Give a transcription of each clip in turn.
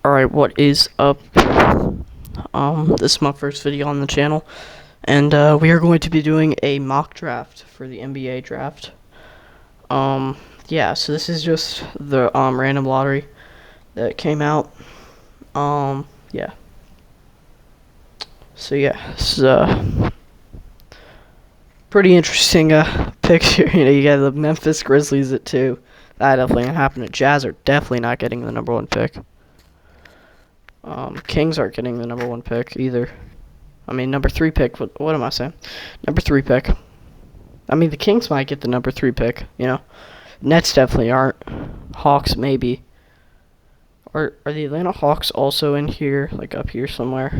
Alright, what is up? This is my first video on the channel, and we are going to be doing a mock draft for the NBA draft. Yeah, so this is just the random lottery that came out. Yeah. So yeah, it's pretty interesting picks here. You got the Memphis Grizzlies at 2. That definitely ain't happening. Jazz are definitely not getting the number 1 pick. Kings aren't getting the number 1 pick either. I mean, number 3 pick. What am I saying? Number 3 pick. I mean, the Kings might get the number 3 pick, you know. Nets definitely aren't. Hawks, maybe. Are the Atlanta Hawks also in here? Like, up here somewhere?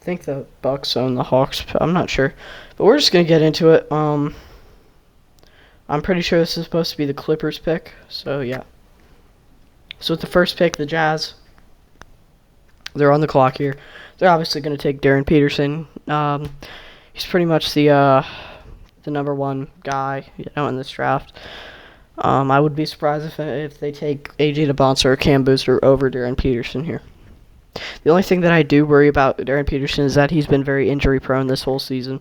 I think the Bucks own the Hawks. I'm not sure. But we're just going to get into it. I'm pretty sure this is supposed to be the Clippers pick. So, yeah. So, with the first pick, the Jazz. They're on the clock here. They're obviously going to take Darren Peterson. He's pretty much the number 1 guy, in this draft. I would be surprised if they take AJ DeBonsa or Cam Booster over Darren Peterson here. The only thing that I do worry about Darren Peterson is that he's been very injury prone this whole season.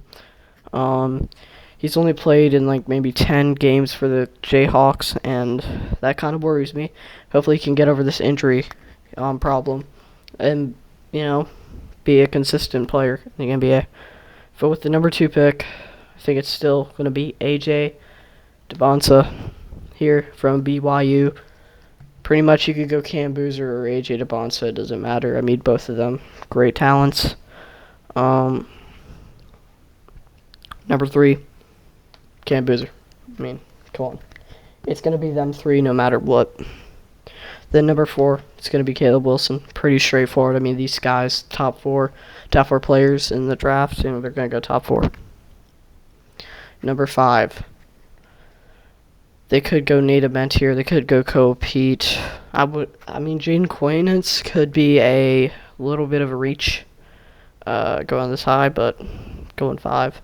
He's only played in like maybe 10 games for the Jayhawks, and that kind of worries me. Hopefully he can get over this injury problem and, be a consistent player in the NBA. But with the number 2 pick, I think it's still going to be AJ DeBonsa here from BYU. Pretty much you could go Cam Boozer or AJ DeBonsa. It doesn't matter. I mean, both of them great talents. Number 3, Cam Boozer. I mean, come on. It's going to be them 3 no matter what. Then number 4, it's going to be Caleb Wilson. Pretty straightforward. I mean, these guys, top four players in the draft, they're going to go top 4. Number 5, they could go Nate Ament here. They could go Kobe Pete. Jaden Quainance could be a little bit of a reach going this high, but going 5.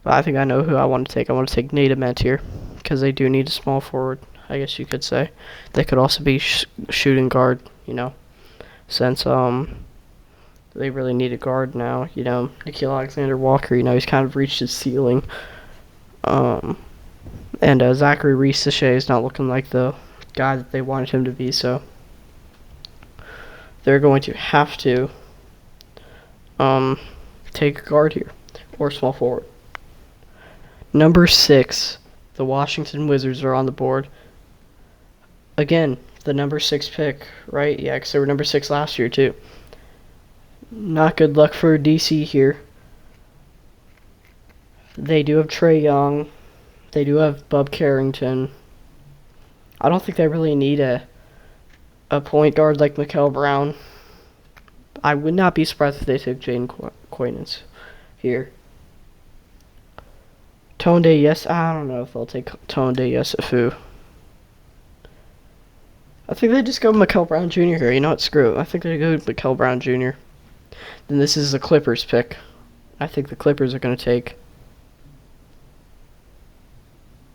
But I think I know who I want to take. I want to take Nate Ament here because they do need a small forward, I guess you could say. They could also be shooting guard, since they really need a guard now. Nickeil Alexander-Walker, he's kind of reached his ceiling. And Zachary Reese-Sachet is not looking like the guy that they wanted him to be, so they're going to have to take a guard here or small forward. Number 6, the Washington Wizards are on the board. Again, the number 6 pick, right? Yeah, because they were number 6 last year, too. Not good luck for DC here. They do have Trae Young. They do have Bub Carrington. I don't think they really need a point guard like Mikal Brown. I would not be surprised if they took Jaden Quainance here. Tonde, yes. I don't know if they'll take Tonde Yesufu. I think they just go Mikal Brown Jr. here. You know what? Screw it. I think they go Mikal Brown Jr. Then this is the Clippers pick. I think the Clippers are going to take...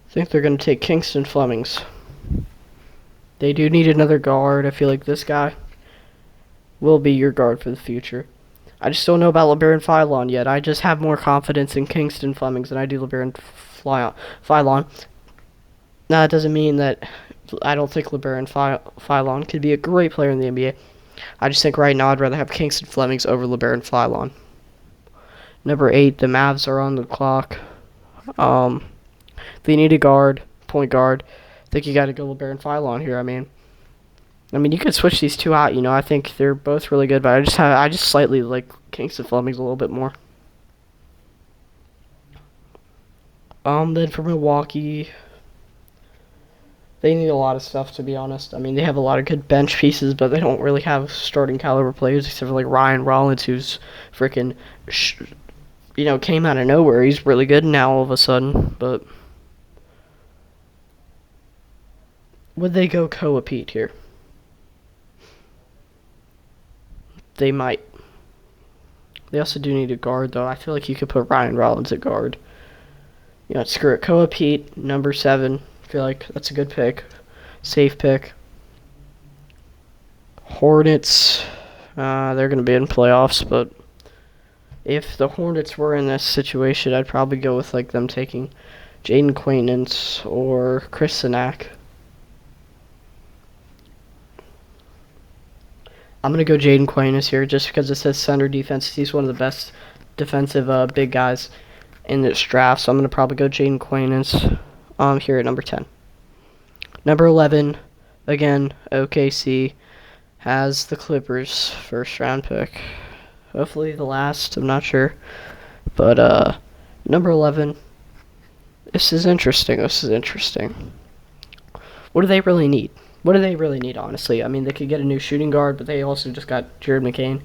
I think they're going to take Kingston Flemings. They do need another guard. I feel like this guy will be your guard for the future. I just don't know about LeBaron Philon yet. I just have more confidence in Kingston Flemings than I do LeBaron Philon. Now, that doesn't mean that I don't think LeBaron Philon could be a great player in the NBA. I just think right now I'd rather have Kingston Flemings over LeBaron Philon. Number 8, the Mavs are on the clock. They need a guard, point guard. I think you got to go LeBaron Philon here. I mean, you could switch these two out. I think they're both really good, but I just slightly like Kingston Flemings a little bit more. Then for Milwaukee, they need a lot of stuff, to be honest. They have a lot of good bench pieces, but they don't really have starting caliber players except for like Ryan Rollins, who's freaking, came out of nowhere. He's really good now all of a sudden, but would they go Kobe Pete here? They might. They also do need a guard, though. I feel like you could put Ryan Rollins at guard. You know, screw it. Koa Pete, number 7. I feel like that's a good pick. Safe pick. Hornets, they're going to be in playoffs, but if the Hornets were in this situation, I'd probably go with like them taking Jaden Quainance or Chris Sinak. I'm going to go Jaden Quainance here just because it says center defense. He's one of the best defensive big guys in this draft, so I'm going to probably go Jaden Quainance here at number 10. Number 11, again, OKC has the Clippers first round pick. Hopefully the last, I'm not sure. But number 11, this is interesting. What do they really need? What do they really need, honestly? I mean, they could get a new shooting guard, but they also just got Jared McCain.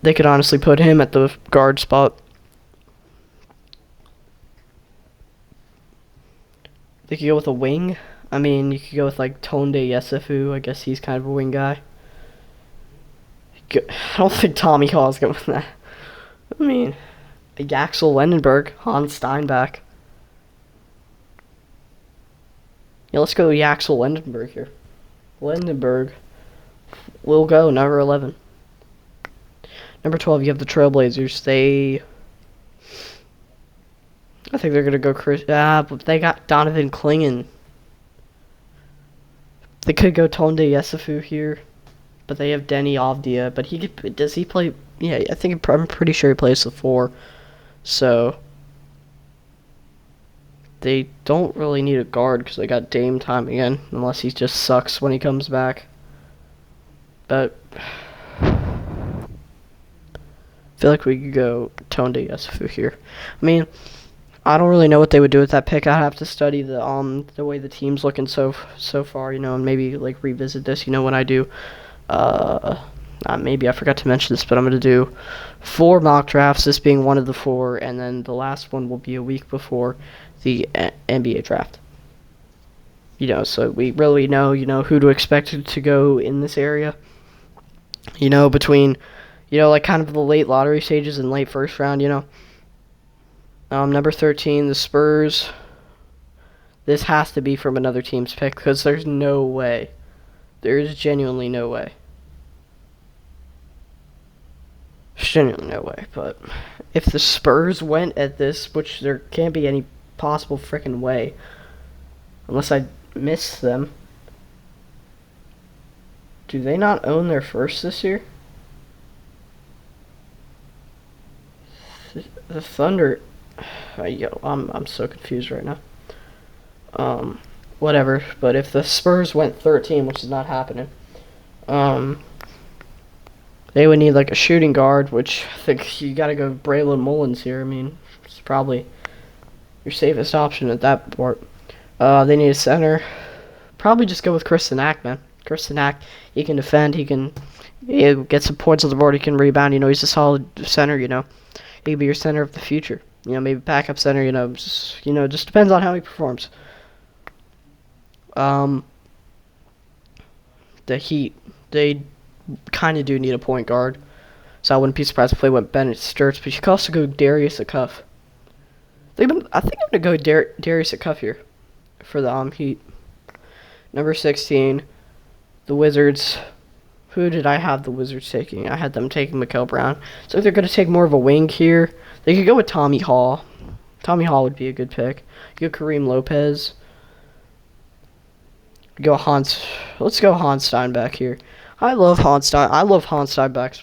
They could honestly put him at the guard spot. They could go with a wing. I mean, you could go with like Tonde Yesufu. I guess he's kind of a wing guy. I don't think Tommy Hall's going with that. I mean, Axel Lendenberg, Hans Steinbach. Yeah, let's go Axel Lendenberg here. Lendenberg will go, number 11. Number 12, you have the Trailblazers. I think they're going to go but they got Donovan Clingan. They could go Tonde Yesufu here, but they have Denny Avdia. But does he play? Yeah, I'm pretty sure he plays the 4. So they don't really need a guard because they got Dame time again, unless he just sucks when he comes back. But I feel like we could go Tonde Yesufu here. I mean, I don't really know what they would do with that pick. I'd have to study the way the team's looking so far, and maybe like revisit this, when I do. Maybe I forgot to mention this, but I'm gonna do 4 mock drafts. This being one of the 4, and then the last one will be a week before the NBA draft. So we really know, who to expect to go in this area. Between, like kind of the late lottery stages and late first round. Number 13, the Spurs. This has to be from another team's pick because there's no way. There is genuinely no way. Genuinely no way. But if the Spurs went at this, which there can't be any possible freaking way, unless I missed them. Do they not own their first this year? The Thunder. I'm so confused right now. Whatever. But if the Spurs went 13, which is not happening, they would need like a shooting guard, which I think you gotta go Braylon Mullins here. I mean, it's probably your safest option at that part. They need a center. Probably just go with Chris Sinak, man. Chris Sinak, he can defend. He can get some points on the board. He can rebound. He's a solid center. He can be your center of the future. Maybe backup center. Just depends on how he performs. The Heat, they kind of do need a point guard, so I wouldn't be surprised if they went Bennett Sturts. But you could also go Darius Acuff. I think I'm gonna go Darius Acuff here for the Heat. Number 16, the Wizards. Who did I have the Wizards taking? I had them taking Mikael Brown. So they're going to take more of a wing here. They could go with Tommy Hall. Tommy Hall would be a good pick. You go Kareem Lopez. Let's go Hans Steinbach here. I love Hans Steinbach's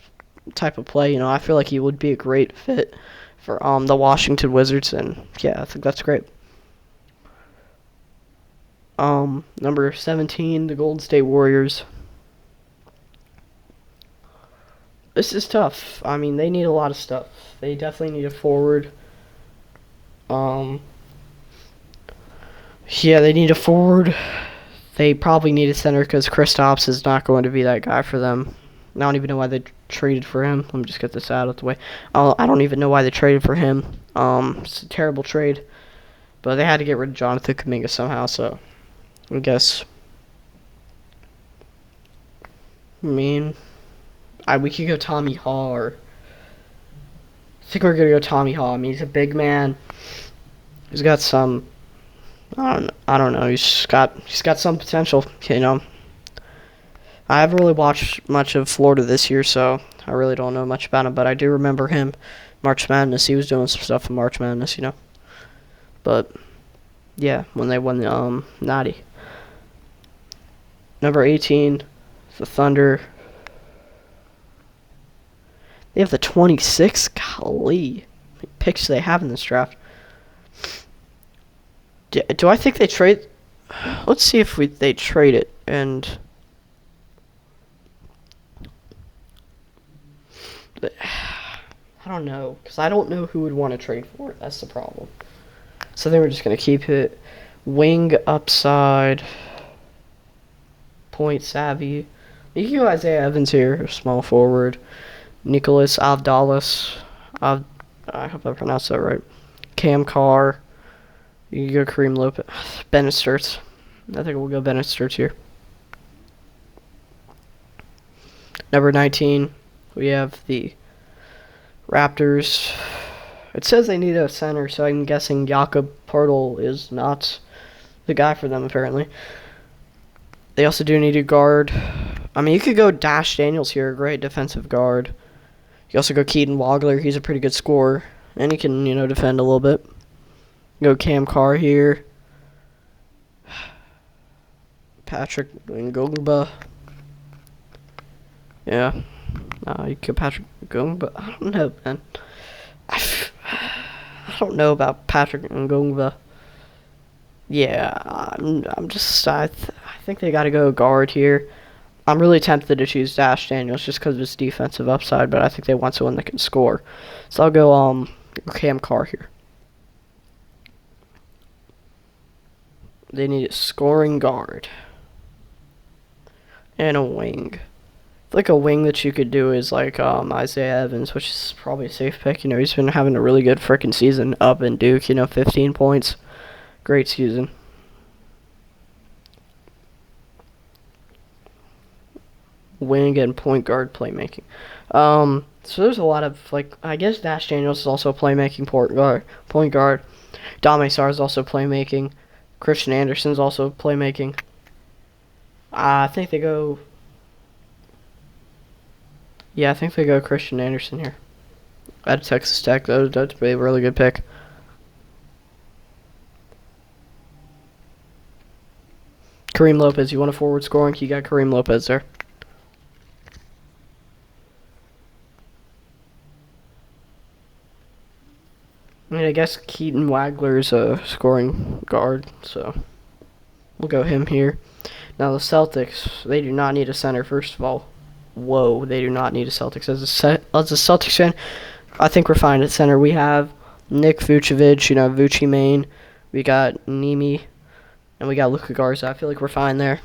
type of play. I feel like he would be a great fit for the Washington Wizards, and yeah, I think that's great. Number 17, the Golden State Warriors. This is tough. I mean, they need a lot of stuff. They definitely need a forward. Yeah, they need a forward. They probably need a center because Kristaps is not going to be that guy for them. I don't even know why they traded for him. Let me just get this out of the way. I don't even know why they traded for him. It's a terrible trade. But they had to get rid of Jonathan Kuminga somehow, so I guess. I mean, we could go Tommy Hall, or I think we're going to go Tommy Hall. I mean, he's a big man. He's got some. I don't know. He's got some potential. You know, I haven't really watched much of Florida this year, so I really don't know much about him. But I do remember him, March Madness. He was doing some stuff in March Madness, you know. But yeah, when they won the Natty. Number 18, the Thunder. They have the 26. Golly, how many picks do they have in this draft? Do I think they trade? Let's see if they trade it and. I don't know, because I don't know who would want to trade for it. That's the problem. So they were just going to keep it. Wing upside. Point savvy. You can go Isaiah Evans here, small forward. Nicholas Avdalas. I hope I pronounced that right. Cam Carr. You can go Kareem Lopez. Bennett Sturts. I think we'll go Bennett Sturts here. Number 19, we have the Raptors. It says they need a center, so I'm guessing Jakob Poeltl is not the guy for them, apparently. They also do need a guard. I mean, you could go Dash Daniels here, a great defensive guard. You also go Keaton Wagler. He's a pretty good scorer, and he can, you know, defend a little bit. Go Cam Carr here. Patrick Ngongba. Yeah. You go Patrick Ngongba. I don't know, man. I don't know about Patrick Ngongba. Yeah, I think they got to go guard here. I'm really tempted to choose Dash Daniels just because of his defensive upside, but I think they want someone that can score. So I'll go Cam Carr here. They need a scoring guard. And a wing. Like a wing that you could do is like Isaiah Evans, which is probably a safe pick. You know, he's been having a really good freaking season up in Duke, you know, 15 points. Great season. Wing and point guard playmaking. So there's a lot of, like, I guess Dash Daniels is also playmaking point guard. Dame Sarr is also playmaking. Christian Anderson's also playmaking. I think they go. Yeah, I think they go Christian Anderson here. At Texas Tech, that'd be a really good pick. Kareem Lopez, you want a forward scoring? You got Kareem Lopez there. I mean, I guess Keaton Wagler's a scoring guard, so we'll go him here. Now the Celtics, they do not need a center, first of all. Whoa, they do not need a Celtics. As a Celtics fan, I think we're fine at center. We have Nick Vucevic, you know, Vucci Main. We got Nimi, and we got Luka Garza. I feel like we're fine there.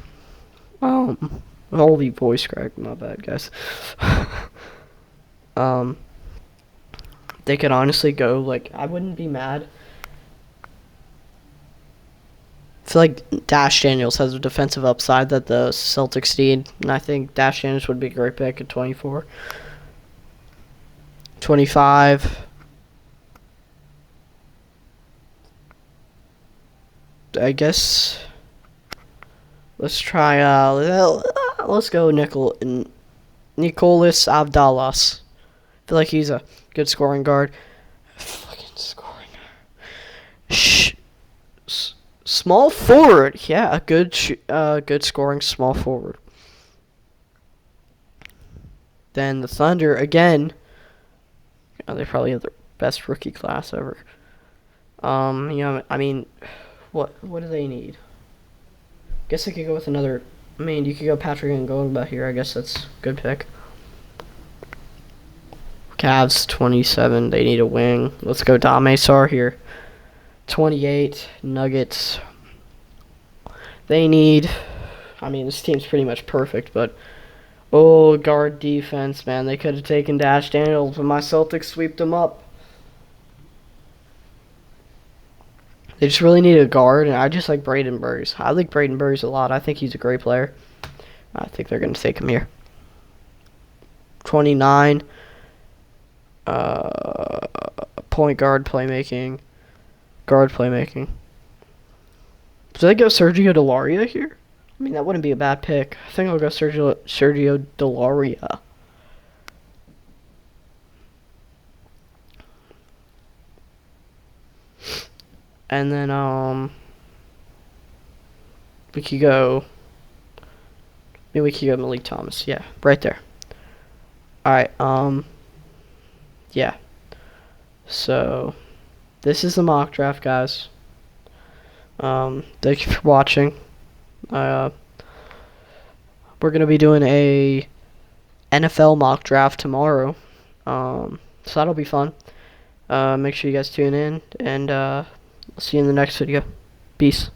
Holy voice crack, my bad, guys. They could honestly go, like, I wouldn't be mad. I feel like Dash Daniels has a defensive upside that the Celtics need, and I think Dash Daniels would be a great pick at 24. 25. I guess let's try let's go Nicholas Avdalas. I feel like he's a good scoring guard. Fucking scoring. Small forward. Yeah, a good scoring small forward. Then the Thunder again. They probably have the best rookie class ever. You know, I mean, what do they need? Guess they could go with another. I mean, you could go Patrick Ngongba here. I guess that's a good pick. Cavs 27. They need a wing. Let's go Dame Sarr here. 28. Nuggets. They need. I mean, this team's pretty much perfect, but guard defense, man. They could have taken Dash Daniels, but my Celtics swept them up. They just really need a guard, and I just like Braden Burrs. I like Braden Burrs a lot. I think he's a great player. I think they're going to take him here. 29. Point guard playmaking. guard playmaking. Did I go Sergio Delaria here? I mean, that wouldn't be a bad pick. I think I'll go Sergio Delaria. And then, we could go... Maybe we could go Malik Thomas. Yeah, right there. Alright, yeah. So, this is the mock draft, guys. Thank you for watching. We're gonna be doing a NFL mock draft tomorrow. So that'll be fun. Make sure you guys tune in, and I'll see you in the next video. Peace.